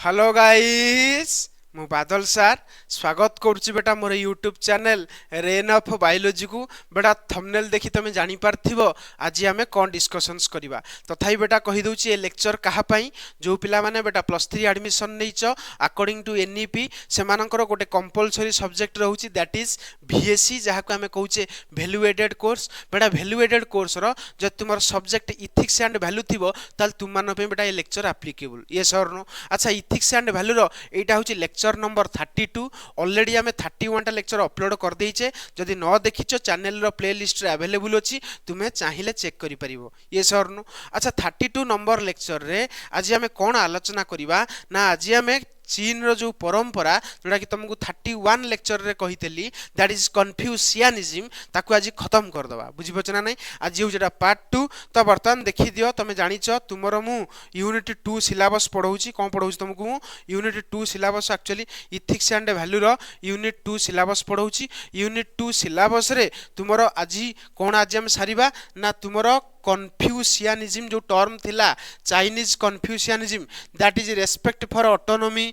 Hello guys मु बादल सार स्वागत करुच्ची बेटा मोर YouTube channel rain of biology को बेटा थंबनेल देखि तुम जानी पारथिबो आज आमे कोन डिस्कशंस करबा तथाई बेटा कहि दउची ए लेक्चर कहा पई जो पिला माने बेटा +3 एडमिशन नैच अकॉर्डिंग टू एनईपी से मानकर गोटे कंपलसरी सब्जेक्ट रहउची दैट इज VSc जहा को आमे कहूचे वैल्यू एडेड कोर्स बेटा वैल्यू एडेड कोर्स रो जे तुमर सब्जेक्ट इथिक्स एंड वैल्यू थिबो ताल तुम मान पे बेटा ए लेक्चर एप्लीकेबल यस और नो अच्छा इथिक्स एंड वैल्यू रो एटा होची लेक्चर नंबर 32 ऑलरेडी आमे 31 टा लेक्चर अपलोड कर देइचे जदि न देखिचो चैनल रो प्लेलिस्ट रे अवेलेबल अछि तुमे चाहिले चेक करि परिबो यस और नो अच्छा 32 नंबर लेक्चर रे आज आमे कोन आलोचना करिबा ना आज आमे चीन रो जो परंपरा जोटा कि तुमको 31 लेक्चर रे कहितली दैट इज कन्फ्यूशियनिज्म ताको आज खत्म कर दबा बुझि पछना नै आज जो जेटा पार्ट 2 तो वर्तमान देखि दियो तमे जानिचो तुमरो मु यूनिट 2 सिलेबस पढौची कोन पढौची तुमको मु unit 2 syllabus actually ethics and value रो यूनिट 2 सिलेबस पढौची यूनिट 2 सिलेबस रे तुमरो आज कोन आज हम सारिबा ना तुमरो कन्फ्यूशियनिज्म जो टर्म थिला Chinese Confucianism that is respect for autonomy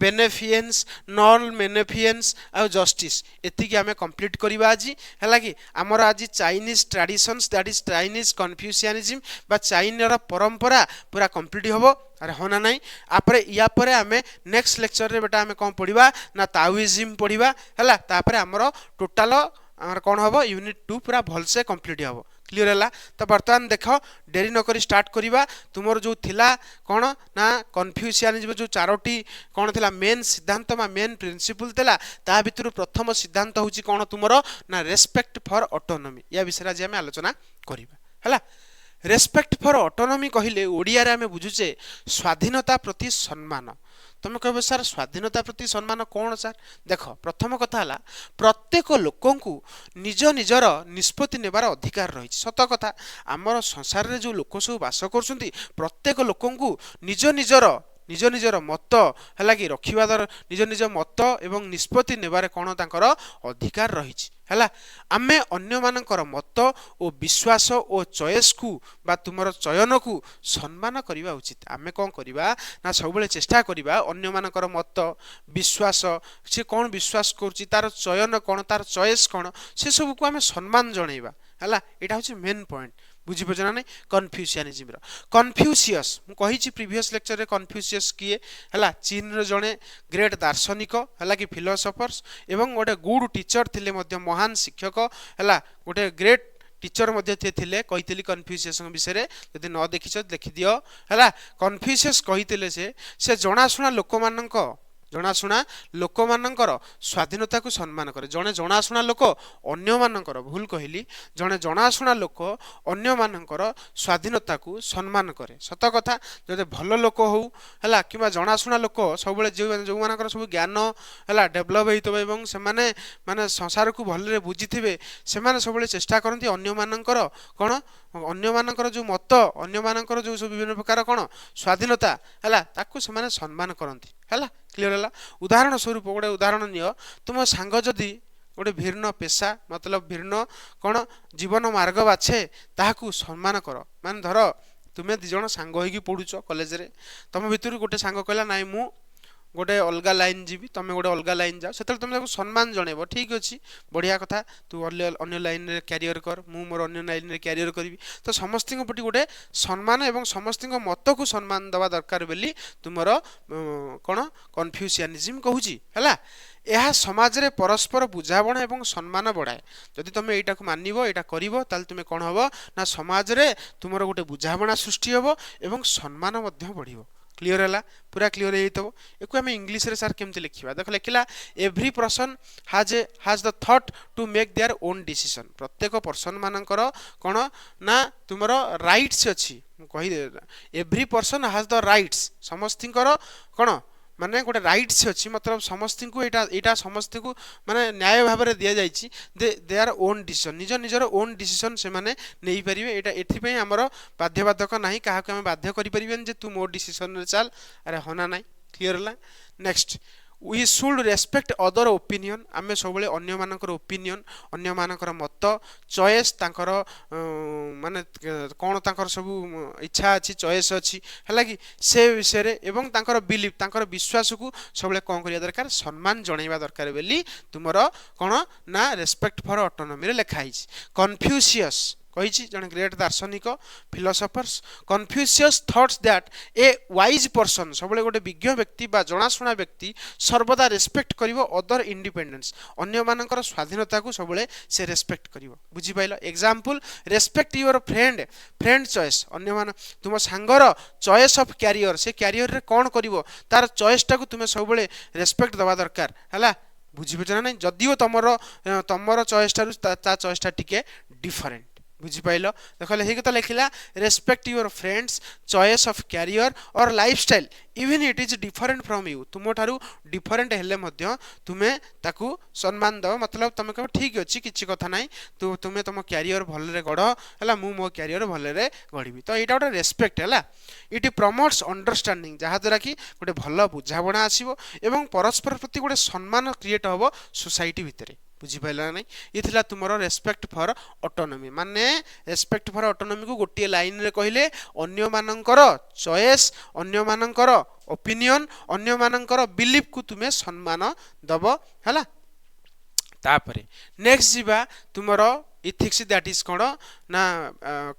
beneficence non beneficence आ जस्टिस एति कि हमें कंप्लीट करबा आज हैला कि हमर आज Chinese traditions that is Chinese Confucianism बा चाइना रा परंपरा पूरा कंप्लीट होबो अरे होना नहीं आपरे या परे हमें नेक्स्ट लेक्चर रे बेटा हमें कोन पढिबा ना ताओइज्म पढिबा हैला तापरे हमर टोटल हमर कोन होबो यूनिट 2 पूरा भल से कंप्लीट होबो क्लियर है तो बर्तमान देख डेरी नक स्टार्ट करवा तुमर जो थिला कौन ना कन्फ्यूशियनिज्म जो चारोटी कौन थिला मेन सिद्धांत मा मेन प्रिंसिपल थिला ता भितर प्रथम सिद्धांत होची कौन तुमर ना रेस्पेक्ट फॉर ऑटोनॉमी या विषय आज आम आलोचना करवा हैला रेस्पेक्ट फॉर ऑटोनॉमी कहले ओडिया रे आमे बुझुचे स्वाधीनता प्रति सम्मान तुम कह सर स्वाधीनता प्रति सम्मान कौन सर देख प्रथम कथा है प्रत्येक लोक निज निजर निष्पत्ति नेबार अधिकार रही सत कथा आमर संसार रे जो लोक सब बास कर प्रत्येक लोक निज निजर मत है कि रखा दर निज निज मत एवं निष्पत्ति नेबार कौन तांकर अधिकार रही है आमे अन्य मानकर मत और विश्वास और चॉइस को बा तुमर चयन को सम्मान करवा उचित आमे कौन करवा ना सब चेष्टा करवा अन्य मानकर मत विश्वास से कौन विश्वास करुच्ची तार चयन कौन तार चॉइस कौन से सब को आमे सम्मान जनइबा है यहाँ हूँ मेन पॉइंट बुझी पछना नहीं कन्फ्यूशियनिज्म रो कन्फ्यूशियस मु कहिछि प्रीवियस लेक्चर रे कन्फ्यूशियस किए हला चीन रो जणे ग्रेट दार्शनिक हला कि फिलोसोफर्स एवं गोटे गुड टीचर थिले मध्य महान शिक्षक हला गोटे ग्रेट टीचर मध्य थिले कहितली कन्फ्यूशियस विषय यदि न देखिछ देखि दियो हला कन्फ्यूशियस कहितले से जणाशुना लोक मानक जनाशुना लोक मानकर स्वाधीनता को सम्मान करे जड़े जनाशुना लोक अन्य मानकर भूल कहली जड़े जनाशुना लोक अन्य मानकर स्वाधीनता को सम्मान करे सत कथा जदि भल लोक हो है कि जनाशुना लोक सब जो मानकर सब ज्ञान है डेभलप होता है से माने संसार को भल बुझी थे से सब चेष्टा करती अन्य मानकर कौन अन्य मानकर जो मत अन्य मानकर जो सब विभिन्न प्रकार कौन स्वाधीनता है ताकू से सम्मान करती है क्लियर है उदाहरण स्वरूप गोटे उदाहरण नियो तुम सांग जदि गोटे भिन्न पेशा मतलब भिन्न कौन जीवन मार्ग बाछे ताहाकू सम्मान कर मान धर तुम्हें दी जन सांग होगी पढ़ुच कॉलेज रे तुम भितर गोटे सांग कहला नाई मु गोटे अलग लाइन जीवी तुम गोटे अलग लाइन जाओ से तुम सम्मान जनइब ठीक अच्छे बढ़िया कथा तू अन्य लाइन रे कैरियर कर मु मोर अन्य लाइन रे कैरियर करी तो समस्त प्रति गोटे सम्मान एवं समस्त मत को सम्मान दवा दरकार बोली तुमर कौन कन्फ्यूशियनिज्म कहूँ है यह समाज रे परस्पर बुझावणा एवं सम्मान बढ़ाए जदि तुम यहाँ मानव यहाँ कर तुम कौन हम ना समाज रे तुमर गोटे बुझावणा सृष्टि हम एवं सम्मान बढ़ क्लियर है पूरा क्लियर हो एक इंग्लिश रे सर केमती लिखा देख लिखला every person has the thought to make their own decision प्रत्येक पर्सन मानकर कौन ना तुमर राइट्स अच्छी कही every person has the rights समस्त कौन माने गोटे राइट्स अच्छी मतलब समस्त को यहाँ समस्त को माने न्याय भाव में दि जाइए दे आर ओन डिसीजन निज निजर ओन डिसीजन से माने नहीं पारे यहाँ एथि आमर बाध्यबाधक ना क्या बाध्य करें जे तू मो डिसीजन रे चल अरे होना ना क्लियर है next we should respect other opinion आमे सबले अन्य मानकर ओपिनियन अन्य मानकर मत चॉइस तांकर माने कोन तांकर सब इच्छा अछि चॉइस अछि हला कि से विषय रे एवं तांकर बिलीफ तांकर विश्वास को सबले कोन करिया दरकार सम्मान जणैबा दरकार बेली तुमरो कोन ना रेस्पेक्ट फॉर ऑटोनॉमी रे लिखा हिच कन्फ्यूशियस कहिछि जने ग्रेट दार्शनिक philosophers Confucius thoughts that a wise person सबले गोटे विज्ञ व्यक्ति बा जणाशुना व्यक्ति सर्वदा रेस्पेक्ट करिवो अदर इंडिपेंडेंस अन्य मानकर स्वाधीनता को सबले से रेस्पेक्ट करिवो बुझि pilo example respect your friend choice अन्य मान तुम सांगर चॉइस ऑफ कैरियर से कैरियर रे कोन करिवो तार चॉइस टा को तुमे सबले रेस्पेक्ट दवा दरकार हला बुझि ना नहीं जदियो तमरो चॉइस ता चॉइस टा टिके डिफरेंट बुझी पाइल देख हे कथा लिखला respect your friends choice of career और lifestyle even it is different from you तुम ठारू डिफरेंट हेले मध्य तुमे ताकू सम्मान दो मतलब तुम कह ठीक अछि किछि कथा नाही तुमे तुम कैरियर भलरे गढ़ हला मु मो कैरियर भलरे गढ़िबी तो एटा गोटे रेस्पेक्ट हला इट प्रमोट्स अंडरस्टैंडिंग जहा द्वारा कि गोटे भल बुझाबणा आसीबो एवं परस्पर प्रति गोटे सम्मान क्रिएट हबो सोसाइटी भितरे बुझी पाइला नहीं ये थिला तुमरो रेस्पेक्ट फॉर ऑटोनॉमी माने रेस्पेक्ट फॉर ऑटोनॉमी को गोटे लाइन रे कहिले अन्य मानकर चॉइस अन्य मानकर ओपिनियन अन्य मानकर बिलीफ को तुमे सम्मान दबो हला तापरे नेक्स्ट जीवा तुमरो इथिक्स दैट इज कोन ना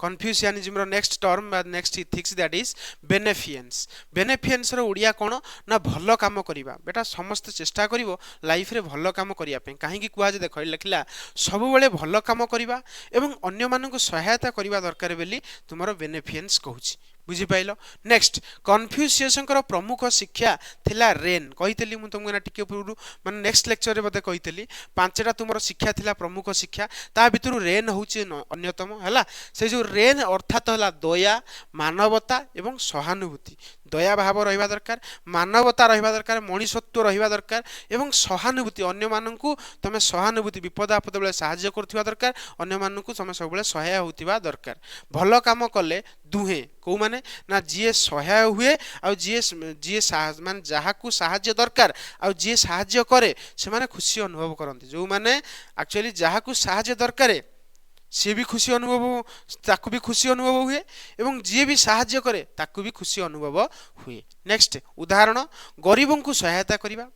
कन्फ्यूशियनिज्म रो नेक्स्ट टर्म बा नेक्स्ट इथिक्स दैट इज बेनेफियंस रो उड़िया कोन ना भलो काम करिबा बेटा समस्त चेष्टा करिवो लाइफ रे भलो काम करिया पे काहे कि कुआ जे देखै लिखला सब बेले भलो काम करिबा एवं अन्य मानन को सहायता करिबा दरकार बेली तुमरो बेनेफियंस कहूची बुझी पाइलो नेक्स्ट कन्फ्यूशियस प्रमुख शिक्षा थिला रेन कहितली मु तुमको ना टिके पूर्व माने नेक्स्ट लेक्चर रे बते कहितली पांचटा तुमरो शिक्षा थिला प्रमुख शिक्षा ता भितरु रेन होची अन्यतम हला से जो रेन अर्थात हला दया मानवता एवं सहानुभूति दया भाव रहिबा दरकार मानवता रहिबा दरकार मनुष्यत्व रहिबा दरकार एवं सहानुभूति अन्य माननकु तमे सहानुभूति विपद आपद बेले सहाय्य करथिबा दरकार अन्य माननकु तमे सब बेले सहाय होतिबा दरकार भलो काम कले दुहे को माने ना जीए सहाय हुए आ जीए मान जहाकू सहाय्य दरकार आ जीए सहाय्य करे से माने खुशी अनुभव करंती जो माने एक्चुअली जहाकू सहाय्य दरकार सी भी खुशी अनुभव ताकू भी खुशी अनुभव हुए एवं जी भी सहाय्य करे ताकू भी खुशी अनुभव हुए नेक्स्ट उदाहरण गरीबों को सहायता करिबा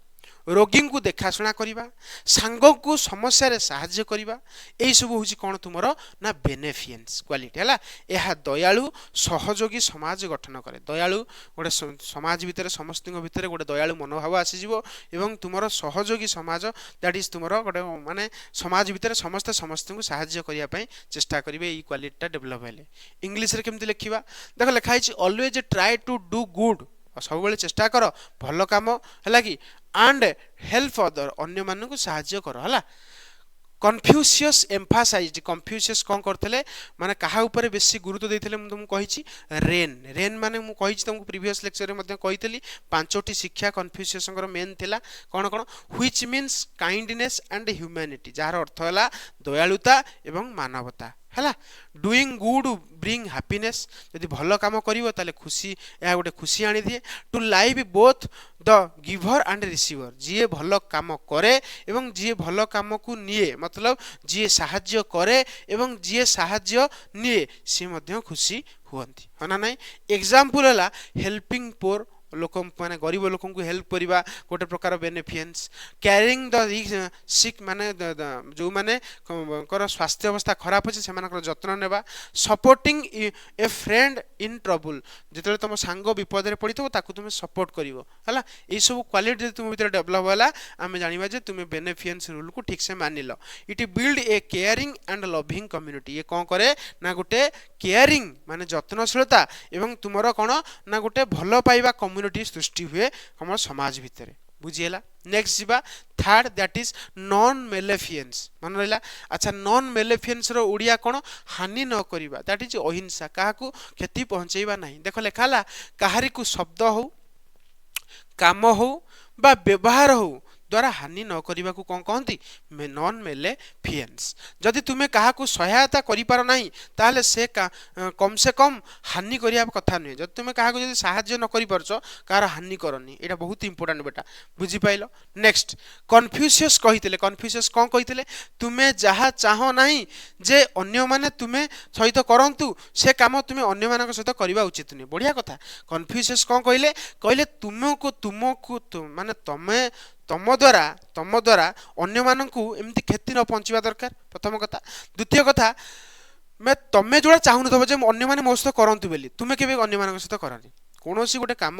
रोगी को देखाशुना करिबा सांगो को समस्या रे सहाय्य करिबा एई सब होची कोन तुमरो ना बेनेफियंस क्वालिटी हला एहा दयालु सहयोगी समाज गठन करे दयालु गोटे समाज भितर समस्त भितर गोटे दयालु मनोभाव आसी जिवो एवं तुमरो सहयोगी समाज दैट इज तुमरो गोटे माने समाज भितर समस्त को सहाय्य करिया पई चेष्टा करिवे ई क्वालिटी टा डेवलप हेले इंग्लिश रे केमति लिखिबा देखो लिखा हिच always try to do good सब बेले चेष्टा कर भलो काम है कि एंड हेल्प अदर अन्य मान को साहाय्य कर हला कन्फ्यूशियस एम्फासाइज्ड कन्फ्यूशियस कौन करते माने कहा ऊपर बेसी गुरुत्व देते तुमको कही रेन रेन माने मु कही तुमको प्रीवियस लेक्चर में कही पांचटी शिक्षा कन्फ्यूशियस मेन थिला कौन कौन which means kindness and humanity जार अर्थ है दयालुता एवं मानवता है डूइंग गुड ब्रिंग हैप्पीनेस यदि भल काम करिवो ताले खुशी या गोटे खुशी आनी दिए to live both the giver and receiver जी भल काम करे एवं जी भल काम को निए मतलब जी साहाय्य करे एवं जी साहाय्य निए सी मध्य खुशी हुअंती है ना नहीं एग्जांपल है हेल्पिंग पोर लोक माने गरीब लोक को हेल्प करिबा गोटे प्रकार बेनिफियंस कैरिंग द सिक माने जो माने कर स्वास्थ्य अवस्था खराब अछि से मानकर जत्न नेबा supporting a friend in trouble जेतले तुम सांग विपद रे पड़ितो ताकू तुम सपोर्ट करिवो हला ए सब क्वालिटी जे तुम भीतर डेवलप होला आमे जानिबा जे तुम बेनिफियंस रूल को ठीक से मानिलो it build a caring and loving community ये कोन करे ना गोटे केयरिंग माने जत्नशीलता एवं तुमरो कोन ना गोटे भलो पाइबा कम्युनिटी सृष्टि हुए हम समाज भितर बुझीला नेक्स्ट जीवा थर्ड दैट इज नॉन मेलेफियंस मन रहा अच्छा नॉन मेलेफियंस रो उड़िया कोन हानि न करिबा दैट इज अहिंसा काहाकू क्षति पहुंचेबा नहीं देख लेखाला काहारी को शब्द हो काम हो बा व्यवहार हो द्वारा हानि न करने को कौन कहती नॉन मेलेफियंस। जदि तुम्हें क्या सहायता कर ना ताहले से कम से कम हानि करने कथा नुहे। जब तुम्हें क्या साहाय्य न कर कहार हानि करनी, यहाँ बहुत इंपोर्टेंट बेटा बुझिपाल। नेक्स्ट कन्फ्यूशियस कहते कन्फ्यूशियस कौन कहते तुम्हें जहाँ चाह ना जे अन्य माने तुम्हें सहित करंतु से काम तुम्हें अन्य मान सहित करवा उचित नुहे। बढ़िया कथा। कन्फ्यूशियस कौन कहले कहले तुमको तुमको माने तमें तम द्वारा अन्य मानकु एमती क्षति न पहुँचवा दरकार प्रथम कथा। द्वितीय कथा मैं तमें जोड़ा चाहून थब जे अन्य माने मो सहित करंतु बेली तुमे केबे अन्य मान सहित करनी। कौन सी गोटे कम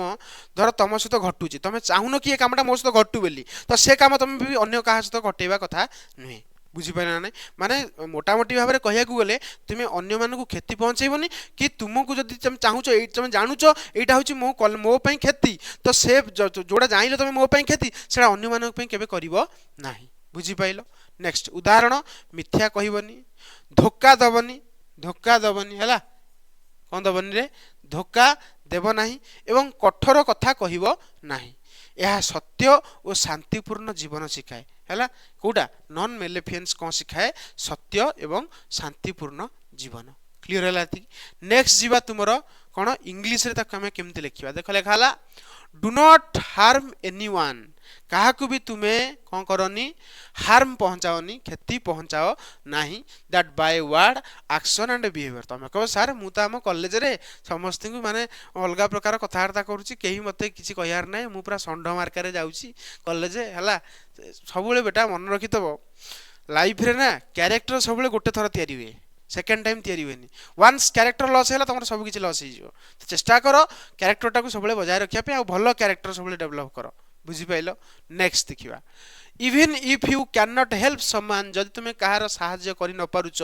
धर तुम सहित घटुची तुम चाहून कि कामटा मो सहित घटू बेली तो से कम तुम भी अन्य क्या सहित घटेवा कथा नुहे। बुझीपार ना ना माने मोटामोटी भाव में कहूँ गले तुम्हें अन्य मानक क्षति पहुँचेबनी कि तुमको जब तुम चाहूच तुम जानूच यहाँ हूँ मो क्षति तो से जोड़ा जान तुम मो क्षति से अन्य मानक केवे करना। बुझीपाल। नेक्स्ट उदाहरण मिथ्या कहबनी धोखा दबनी है कौन दबनी रे धोखा देव नाही एवं कठोर कथा कहब नाही। यह सत्य और शांतिपूर्ण जीवन शिखाए है कौटा नॉन मेलेफियंस कौन शिखाए सत्य एवं शांतिपूर्ण जीवन। क्लियर है। नेक्स्ट जीवा तुमर कौन इंग्लिश रे ताको हमें केमती लिखा देख लिखा डू नॉट हार्म एनीवन क्या भी तुम्हें कौन करनी हार्म पहुँचाओनी क्षति पहुँचाओ नहीं that by word action and behaviour. तुम कह सार मुझे आम कॉलेज रे समस्त माने अलग प्रकार कथबार्ता करुँची कहीं मत कि कहार ना मु पूरा षंढ मार्कार जाऊँगी कॉलेज है सब बेटा मन रखिथब लाइफ रे ना क्यारेक्टर सब गोटे थर तैयारी हुए सेकेंड टाइम तैयारी हुए। वन्स क्यारेक्टर लस है तुम सब किसी लस हो तो चेष्टा कर क्यारेक्टर टाक सब बजाय रखापी आ भल क्यारेक्टर सब डेभलप कर। बुझिपाल। नेक्स्ट देखा even if you can not help someone जदि तुम्हें कहार साहाय्य कर न पारुच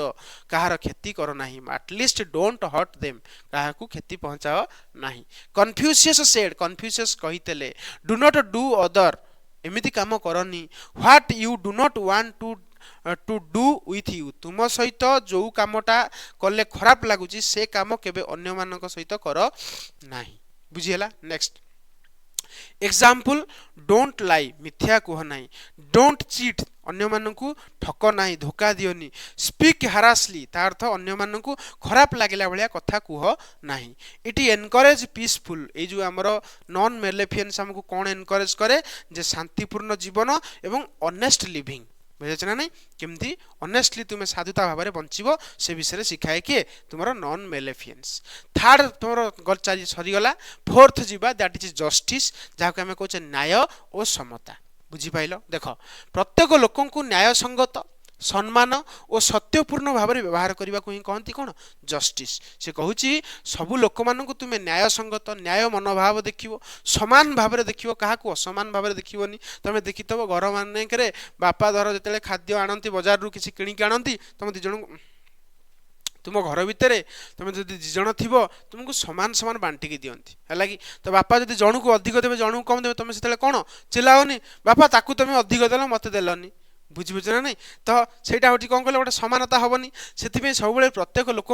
कहार क्षति कर नाही एटलिस्ट डोंट हर्ट देम क्या क्षति पहुँचाओ नहीं। कन्फ्यूशियस सेड कन्फ्यूशियस कहते डू नॉट डू अदर एमिति काम करनी what you do not want to do with you तुम सहित जो कामटा कले खराब लगुच से काम केबे अन्य मानक सहित कर नाही। बुझीगला। नेक्स्ट एग्जाम्पल डोंट लाई मिथ्या कह ना डोंट चीट अन्य मानकु ठक ना धोखा दियोनी स्पीक हारासली तार अर्थ अन्य मानकु खराब लागला भाया कथा कह ना। इट एनकरेज पीसफुल ये जो आमर नॉन मेलेफियंस हमको कौन एनकरेज करे जे शांतिपूर्ण जीवन एवं ऑनेस्ट लिविंग बुझे ना नहीं केमती ऑनेस्टली तुम्हें साधुता भाव में बंचब से विषय शिखाए किए तुम नॉन मेलेफियंस। थर्ड तुम सरीगला फोर्थ जीवा दैट इज जस्टिस जहाँ आम कहे न्याय और समता। बुझिपाल। देख प्रत्येक लोक न्याय संगत सम्मान और सत्यपूर्ण भाव में व्यवहार करने को ही कहती कौन जस्टिस। से कहूँ सबू लोक मानू तुम्हें न्याय संगत न्याय मनोभाव देख सामान भाव में देख क्या असमान भाव में देखनी। तुम देखिथब घर मानक बापा धर जो खाद्य आणती बजार रू किसी किणिक आणती तुम दिज तुम घर भितर तुम जो दिज थी तुमको सामान सामान बांटिकी दिखती है कि तो बापा जब जन को अधिक देवे जन को कम देवे तुम से कौन चिल्लाओनी बापा ताकू तुम अधिक देल मत देलनी। बुझीबुझ ना नहीं तो सहीटा हूँ कौन कहले गोटे समानता हेनी से सब प्रत्येक लोक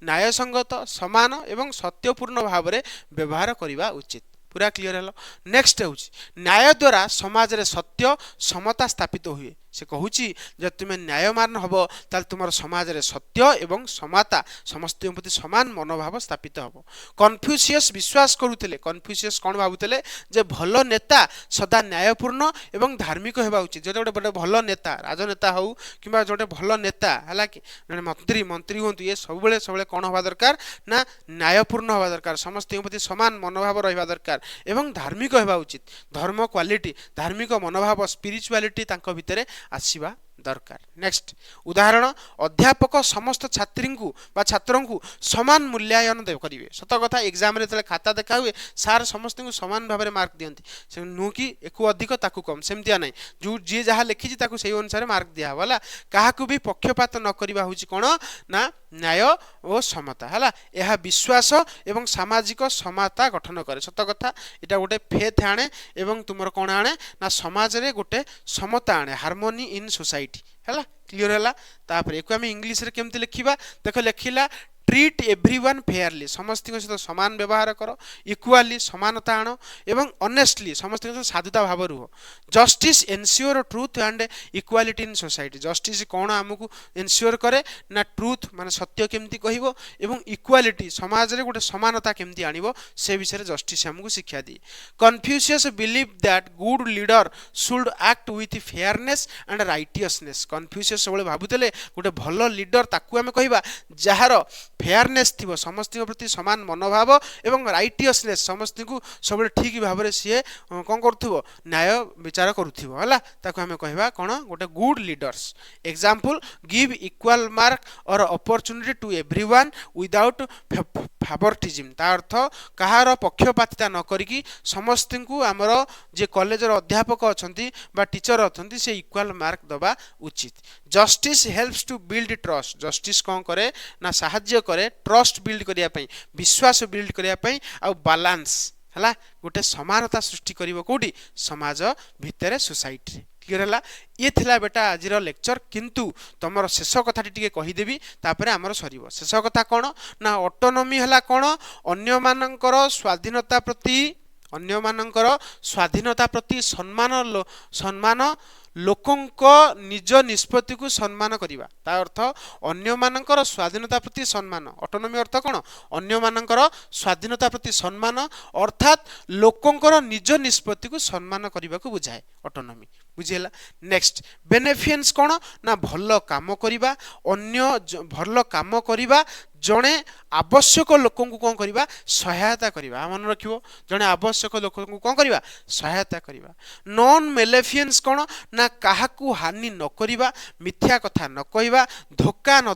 न्याय संगत समान एवं सत्यपूर्ण भाव में व्यवहार करने उचित। पूरा क्लीयर है। नेक्स्ट हूँ न्याय द्वारा समाज रे सत्य समता स्थापित हुए। से कहूँ जब तुम्हें न्यायमान हम ताल तुम समाज रे सत्य एवं समता समस्त प्रति समान मनोभाव स्थापित हम। कन्फ्यूशियस विश्वास करुले कन्फ्यूशियस कौन भावुले जे भल नेता सदा न्यायपूर्ण एवं धार्मिक होगा उचित। जो गोटे भल नेता राजनेता हो कि जो भल नेता है कि मंत्री मंत्री हूँ ये सब सब कौन हवा दरकार ना न्यायपूर्ण हवा दरकार समस्त प्रति समान मनोभाव रहा दरकार एवं धार्मिक होगा उचित। धर्म क्वालिटी धार्मिक मनोभाव स्पिरिचुआलिटी भितर आसवा दरकार। नेक्स्ट उदाहरण अध्यापक समस्त छात्री को छात्रों को समान मूल्यांकन करेंगे। सत कथा एग्जाम रे खाता देखा हुए सार समस्त को समान भाव में मार्क दिखती नुह कि एक अधिक ताकू कम सेमतिया ना जो जी जहाँ लिखी से अनुसार मार्क दिहला क्या भी पक्षपात न करवा हूँ कौन ना न्याय और समता है यह विश्वास एवं सामाजिक समता गठन करे। सत कथा यहाँ गोटे फेथ आने एवं तुम कौन आने ना समाज रे गोटे समता आने हार्मोनी इन सोसाइटी है। क्लीयर है। तापर एक आम इंग्लिश रे केमती लिखा देख लिखला ट्रीट एवरीवन फेयरली समस्त सहित समान व्यवहार कर इक्वाली समानता आण एवं ऑनेस्टली समस्त सहित साधुता भाव रुह justice ensure truth and equality in society justice कौन आमको एनश्योर करे ना ट्रुथ माने सत्य केमती कहबो एवं इक्वालिटी समाज रे गोटे समानता केमती आनिबो से विषय जस्टिस हमको शिक्षा दी Confucius believe that good leader should act with fairness and righteousness Confucius सब भाबुतले गोटे भल लीडर ताकू आमे कहबा जहार फेयरनेस थिबो समस्त प्रति समान मनोभाव एवं राइटियसनेस समस्त को सब ठीक भाव में सी कौन करुथिबो न्याय विचार करुथिबो हला ताकू आमे कहबा कोन गोटे good leaders example give equal mark और opportunity to everyone without favouritism ता अर्थ कहार पक्षपातिता न करिकी समस्त को आमर जे कॉलेज अध्यापक अछंती बा टीचर अछंती से इक्वल मार्क दबा उचित justice helps to build trust justice कौन करे ना साहाय्य करे ट्रस्ट बिल्ड करिया पई विश्वास बिल्ड करिया पई आ बैलेंस हला गोटे समानता सृष्टि करिवो कोडी समाज भितरे सोसाइटी क्लियर हला ये थिला बेटा आजिर लेक्चर किंतु तमर शेष कथाटी टिके कहिदेबी तापरे हमर सरीबो शेष कथा कोन ना ऑटोनॉमी हला कोन अन्य मानकर स्वाधीनता प्रति सम्मान लोकंक निज निष्पत्ति को सम्मान करिबा ता अर्थ अन्य मानकर स्वाधीनता प्रति सम्मान ऑटोनॉमी अर्थ कोन अन्य मानकर स्वाधीनता प्रति सम्मान अर्थात लोकंकर निज निष्पत्ति को सम्मान करिबा को बुझाए ऑटोनॉमी बुझिला नेक्स्ट बेनिफिशियंस कोन ना भल काम करिबा अन्य भल काम करिबा जड़े आवश्यक लोक कौन करवा सहायता करवा मन रखियो जड़े आवश्यक लोक कौन करवा सहायता करवा नॉन मेलेफियंस कौन ना काहाकू हानि न करवा मिथ्या कथा न कहवा धोखा न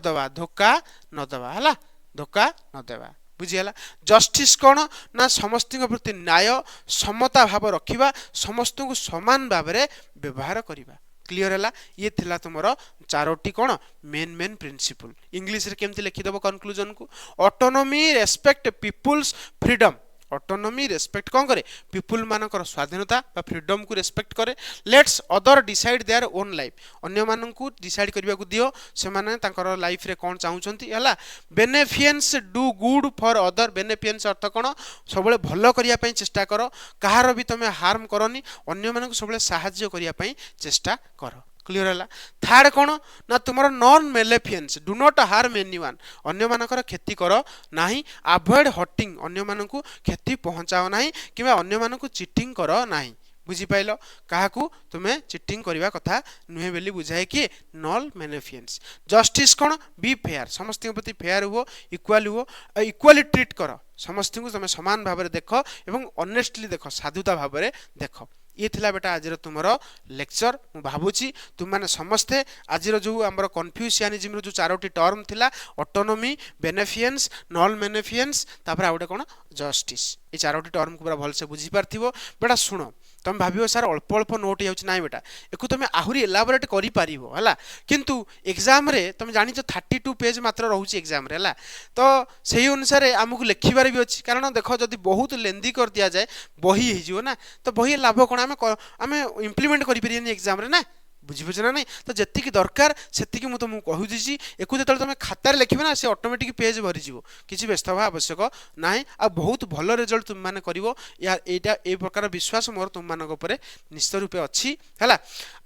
दवा हला धोखा न देवा बुझीगला जस्टिस कौन ना समस्त प्रति न्याय समता भाव रखिबा समस्त को समान भाव में व्यवहार करवा क्लियर है ये थिला तुमर चारोटी कौन मेन प्रिंसिपल इंग्लिश रे केमती लिखिदेव कंक्लूजन को autonomy respect people's freedom autonomy respect कौन करे पीपुल मानकर स्वाधीनता बा फ्रीडम को रेस्पेक्ट करे let's other decide their own life अन्य मानन को डिसाइड करबा को दियो से माने तांकर लाइफ रे कोन चाहउछंती हला बेनिफिशियंस डू गुड फॉर अदर बेनिफिशियंस अर्थ कोन सबले भलो करिया पई चेष्टा करो कहार भी तमे हार्म करनी अन्य मानन को सबले सहायता करिया पई चेष्टा करो क्लियर है थर्ड कौन ना तुम non maleficence do not harm anyone अन्य मानकर क्षति कर नाही अवॉइड हर्टिंग अन्य मान को क्षति पहुंचाओ नाही किबा अन्य मान को चीटिंग कर नाही बुझी पाइल काहाकू तुम्हें चीटिंग करबा कथा नुहे बेली बुझाए कि नॉन मेलेफियंस जस्टिस कौन बी फेयर समस्त प्रति फेयर हुओ इक्वाल हुओ इक्वाली ट्रीट कर समस्त को तुम समान भाव में देख एवं ऑनेस्टली देख साधुता भाव में देख ये थिला बेटा आज तुमर लेक्चर मु भावुची तुम माने समस्ते आज जो आमर कन्फ्यूशियनिज्म जो चारोटी टर्म थिला ऑटोनॉमी बेनिफिशियंस नॉन बेनिफिशियंस तापर आउटे कोन जस्टिस ये चारोटी टर्म को पूरा भल से बुझी पारथिबो बेटा सुनो तुम भावियो सर अल्प अल्प नोट हो ना बेटा एक तुम आहरी एलाबोरेट करि पारिबो हला किंतु एग्जाम रे तुम जानि 32 पेज मात्र रहउची एग्जाम रे हला तो सही अनुसार आमको लिखिबार भी अछि कारण देखो जदि बहुत लेंदी कर दिया जाए बही हे जिवो ना तो बही लाभ कोन आमे इम्प्लीमेंट करि परियनी एग्जाम रे ना बुझीपुछ ना नहीं तो जी दरकार से मुझे कहूँ एक जो तुम खातार लिखे ना से ऑटोमेटिक पेज भरीज किसी व्यस्त हवा आवश्यक ना आ बहुत भल रिजल्ट तुम मैंने कर यहाँ ये प्रकार विश्वास मोर तुम मान निश्चित रूपे अच्छी है आ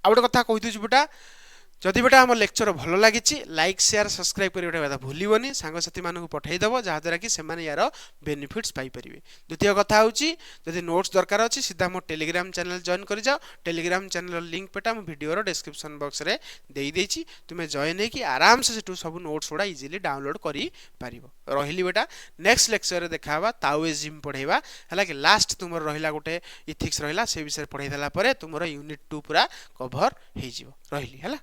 गोटे कथा कही बेटा जदि बेटा आम लेक्चर भल लगी लाइक शेयर सब्सक्राइब कर भूलनी सांगसाथी मानक पठईदेव जहाँद्वारा कि से यार बेनिफिट्स पाइपर द्वितीय कथा हूँ जदि नोट्स दरकार अच्छी सीधा मो टेलीग्राम चैनल जॉइन कर जाओ टेलीग्राम चैनल लिंक पेटा मो वीडियो डिस्क्रिप्शन बॉक्स रे दे देछि तुम्हें जॉइन होगी आराम से सब नोट्स गुड़ा इजिली डाउनलोड कर रही बेटा नेक्स्ट लेक्चर देखा ताओइज्म पढ़ेगा है कि लास्ट तुम रहा गोटे इथिक्स रहा से विषय पढ़ई देला तुम यूनिट 2 पूरा कभर हो रही है।